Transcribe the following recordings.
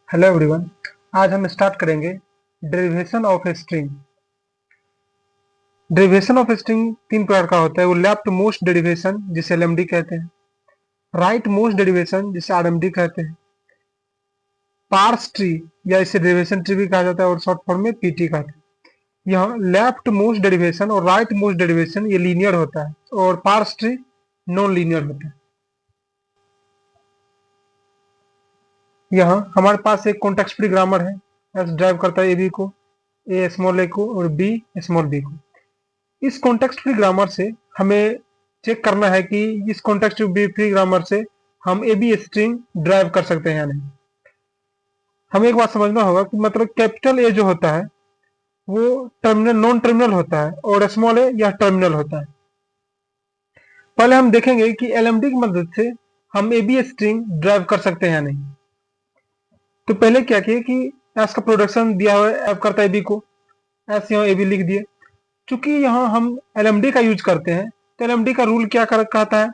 Hello everyone. आज हम start करेंगे derivation of a string. Derivation of a string तीन प्रकार का होता है। वो लेफ्ट मोस्ट डेरिवेशन जिसे एलएमडी कहते हैं, राइट मोस्ट डेरिवेशन जिसे आरएमडी कहते हैं, पार्स ट्री या इसे डेरिवेशन ट्री भी कहा जाता है और शॉर्ट फॉर्म में पीटी कहते हैं। यहाँ लेफ्ट मोस्ट डेरिवेशन और राइट मोस्ट डेरिवेशन ये लीनियर होता है और पार्स ट्री नॉन लीनियर होता है। यहाँ हमारे पास एक कॉन्टेक्स्ट फ्री ग्रामर है। एस ड्राइव करता है ए बी को, ए स्मॉल ए को और बी स्मॉल बी को। इस कॉन्टेक्स्ट फ्री ग्रामर से हमें चेक करना है कि इस कॉन्टेक्स्ट फ्री ग्रामर से हम ए बी स्ट्रिंग ड्राइव कर सकते हैं या नहीं। हमें एक बात समझना होगा कि मतलब कैपिटल ए जो होता है वो टर्मिनल नॉन टर्मिनल होता है और स्मॉल ए यह टर्मिनल होता है। पहले हम देखेंगे कि एलएमडी की मदद से हम ए बी स्ट्रिंग ड्राइव कर सकते हैं या नहीं। तो पहले क्या किए कि एस का प्रोडक्शन दिया हुआ है, एफ करता है बी को, एस यहाँ ए बी लिख दिए। चूंकि यहाँ हम एलएमडी का यूज करते हैं तो एलएमडी का रूल क्या कहता है,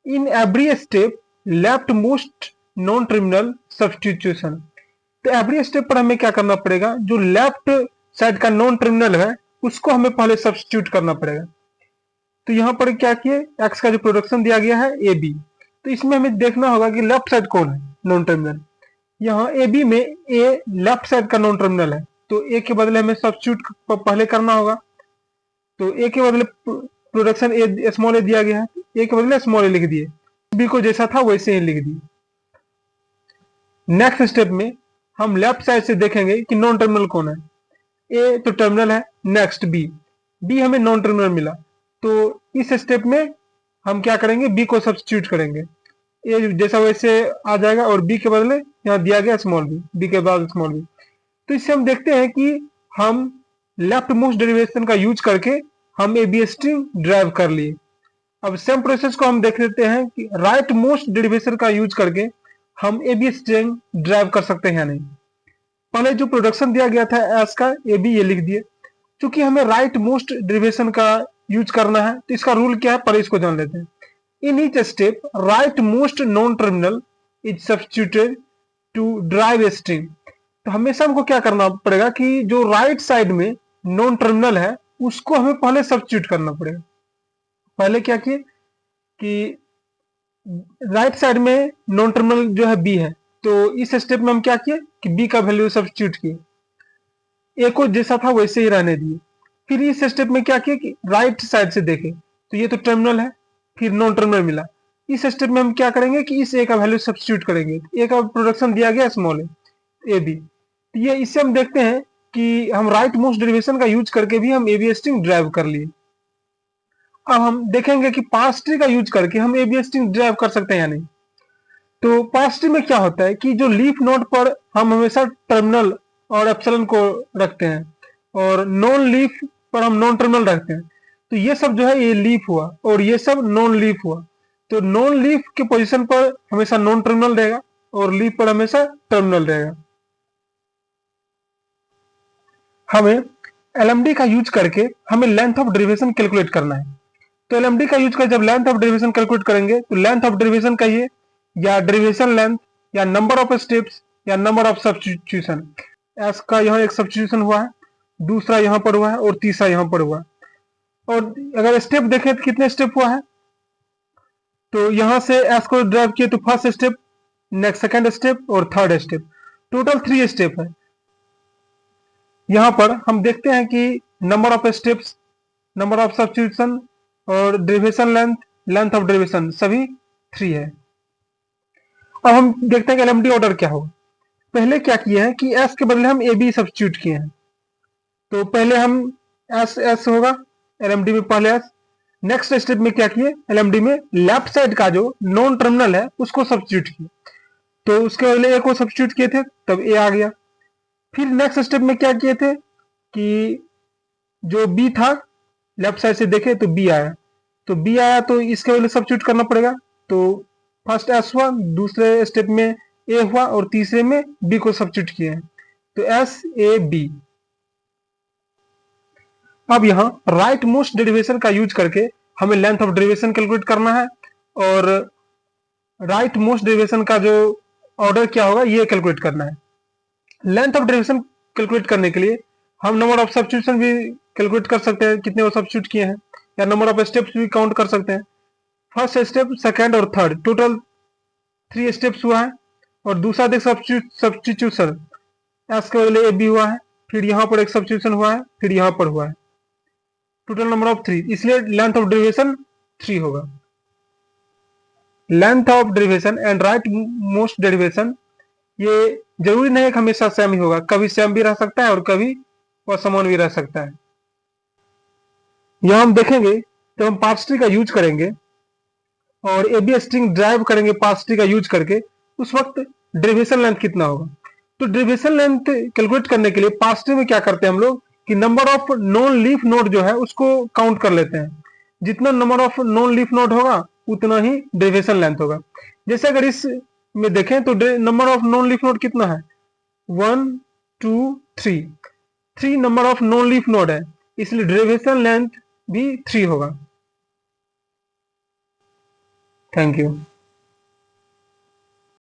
in every step left most non terminal substitution. तो एवरी स्टेप पर हमें क्या करना पड़ेगा, जो लेफ्ट साइड का नॉन टर्मिनल है उसको हमें पहले सब्स्टिट्यूट करना पड़ेगा। तो यहाँ पर क्या किए, एक्स का जो प्रोडक्शन दिया गया है ए बी, तो इसमें हमें देखना होगा कि लेफ्ट साइड कौन है नॉन टर्मिनल। यहाँ ए बी में ए लेफ्ट साइड का नॉन टर्मिनल है, तो ए के बदले हमें सब्स्टिट्यूट पहले करना होगा। तो ए के बदले प्रोडक्शन ए स्मॉल ए दिया गया है, ए के बदले स्मॉल ए लिख दिए, बी को जैसा था वैसे ही लिख दिए। नेक्स्ट स्टेप में हम लेफ्ट साइड से देखेंगे कि नॉन टर्मिनल कौन है। ए तो टर्मिनल है, नेक्स्ट बी, बी हमें नॉन टर्मिनल मिला। तो इस स्टेप में हम क्या करेंगे, बी को सब्स्टिट्यूट करेंगे, ए जैसा वैसे आ जाएगा और बी के बदले यहाँ दिया गया स्मॉल बी, बी के बाद स्मॉल बी। तो इससे हम देखते हैं कि हम लेफ्ट मोस्ट डेरिवेशन का यूज करके हम ए बी स्ट्रिंग ड्राइव कर लिए। अब सेम प्रोसेस को हम देख लेते हैं कि राइट मोस्ट डेरिवेशन का यूज करके हम ए बी स्ट्रिंग ड्राइव कर सकते हैं या नहीं। पहले जो प्रोडक्शन दिया गया था एस का ए बी, ये लिख दिए। चूंकि हमें राइट मोस्ट डेरिवेशन का यूज करना है तो इसका रूल क्या है, पहले इसको जान लेते हैं। In each step right most non terminal is substituted to drive a string. तो हमेशा हमको क्या करना पड़ेगा कि जो राइट साइड में नॉन टर्मिनल है उसको हमें पहले सब्स्टिट्यूट करना पड़ेगा। पहले क्या किए कि राइट साइड में नॉन टर्मिनल जो है बी है, तो इस स्टेप में हम क्या किए कि बी का वैल्यू सब्स्टिट्यूट किए, ए को जैसा था वैसे ही रहने दिए। फिर इस स्टेप में क्या किए कि राइट साइड से देखें तो ये तो टर्मिनल है, फिर नॉन टर्मिनल मिला। इस स्टेप में हम क्या करेंगे कि इस ए का वैल्यू सब्स्टिट्यूट करेंगे। ए का प्रोडक्शन दिया गया स्मॉल ए बी, तो ये इससे हम देखते हैं कि हम राइट मोस्ट डेरिवेशन का यूज करके भी हम ए बी स्ट्रिंग ड्राइव कर लिए। अब हम देखेंगे कि पार्स ट्री का यूज करके हम ए बी स्ट्रिंग ड्राइव कर सकते हैं या नहीं। तो पार्स ट्री में क्या होता है कि जो लीफ नोड पर हम हमेशा टर्मिनल और एप्सिलॉन को रखते हैं और नॉन लीफ पर हम नॉन टर्मिनल रखते हैं। तो ये सब जो है ये लीफ हुआ और ये सब नॉन लीफ हुआ। तो नॉन लीफ के पोजीशन पर हमेशा नॉन टर्मिनल रहेगा और लीफ पर हमेशा टर्मिनल रहेगा। हमें एलएमडी का यूज करके हमें लेंथ ऑफ डेरिवेशन कैलकुलेट करना है। तो एलएमडी का यूज कर जब लेंथ ऑफ डेरिवेशन कैलकुलेट करेंगे तो लेंथ ऑफ डेरिवेशन कहिए या डेरिवेशन लेंथ या नंबर ऑफ स्टेप्स या नंबर ऑफ सब्स्टिट्यूशन। एस का यहाँ एक सब्स्टिट्यूशन हुआ है, दूसरा यहाँ पर हुआ है और तीसरा यहाँ पर हुआ है। और अगर स्टेप देखें तो कितने स्टेप हुआ है, तो यहाँ से एस को ड्राइव किए तो first step, next second step और थर्ड स्टेप, टोटल 3 स्टेप है। यहाँ पर हम देखते हैं कि number of steps, number of substitution और derivation length, length of derivation सभी 3 है। अब हम देखते हैं कि एलएमडी ऑर्डर क्या होगा। पहले क्या किया है कि एस के बदले हम ए बी सब्स्टिट्यूट किए हैं। तो पहले हम एस एस होगा एलएमडी में, पहले एस। नेक्स्ट स्टेप में क्या किए, एलएमडी में लेफ्ट साइड का जो नॉन टर्मिनल है उसको सब्स्टिट्यूट किए। तो उसके बदले ए को सब्स्टिट्यूट किए थे तब ए आ गया। फिर नेक्स्ट स्टेप में क्या किए थे कि जो बी था लेफ्ट साइड से देखे तो बी आया, तो बी आया तो इसके बदले सब्स्टिट्यूट करना पड़ेगा। तो फर्स्ट एस हुआ, दूसरे स्टेप में ए हुआ और तीसरे में बी को सब्स्टिट्यूट किए हैं, तो एस ए बी। अब यहाँ राइट मोस्ट डेरिवेशन का यूज करके हमें लेंथ ऑफ डेरिवेशन कैलकुलेट करना है और राइट मोस्ट डेरिवेशन का जो ऑर्डर क्या होगा ये कैलकुलेट करना है। लेंथ ऑफ डेरिवेशन कैलकुलेट करने के लिए हम नंबर ऑफ सब्स्टिट्यूशन भी कैलकुलेट कर सकते हैं, कितने वो सब्स्टिट्यूट किए हैं, या नंबर ऑफ स्टेप्स भी काउंट कर सकते हैं। फर्स्ट स्टेप, सेकंड और थर्ड, टोटल 3 स्टेप्स हुआ है। और दूसरा देख सब्स्टिट्यूशन, एस के बदले ए बी हुआ है, फिर यहाँ पर एक सब्स्टिट्यूशन हुआ है, फिर यहाँ पर हुआ है, टोटल नंबर ऑफ 3, इसलिए लेंथ ऑफ डेरिवेशन 3 होगा। Length of derivation and right most derivation, ये जरूरी नहीं है कि हमेशा सेम ही होगा, कभी सेम भी रह सकता है और कभी असमान भी रह सकता है। यहां हम देखेंगे जब हम पार्स ट्री का यूज करेंगे और ए बी स्ट्रिंग ड्राइव करेंगे पार्स ट्री का यूज करके, उस वक्त डेरिवेशन लेंथ कितना होगा। तो डेरिवेशन लेंथ कैलकुलेट करने के लिए पार्स ट्री में क्या करते हैं हम लोग कि number of non leaf node जो है उसको काउंट कर लेते हैं। जितना number of non leaf node होगा उतना ही डेरिवेशन लेंथ होगा। जैसे अगर इस में देखें तो number of non leaf node कितना है, 1 2 3, 3 number of non leaf node है, इसलिए डेरिवेशन लेंथ भी 3 होगा। Thank you.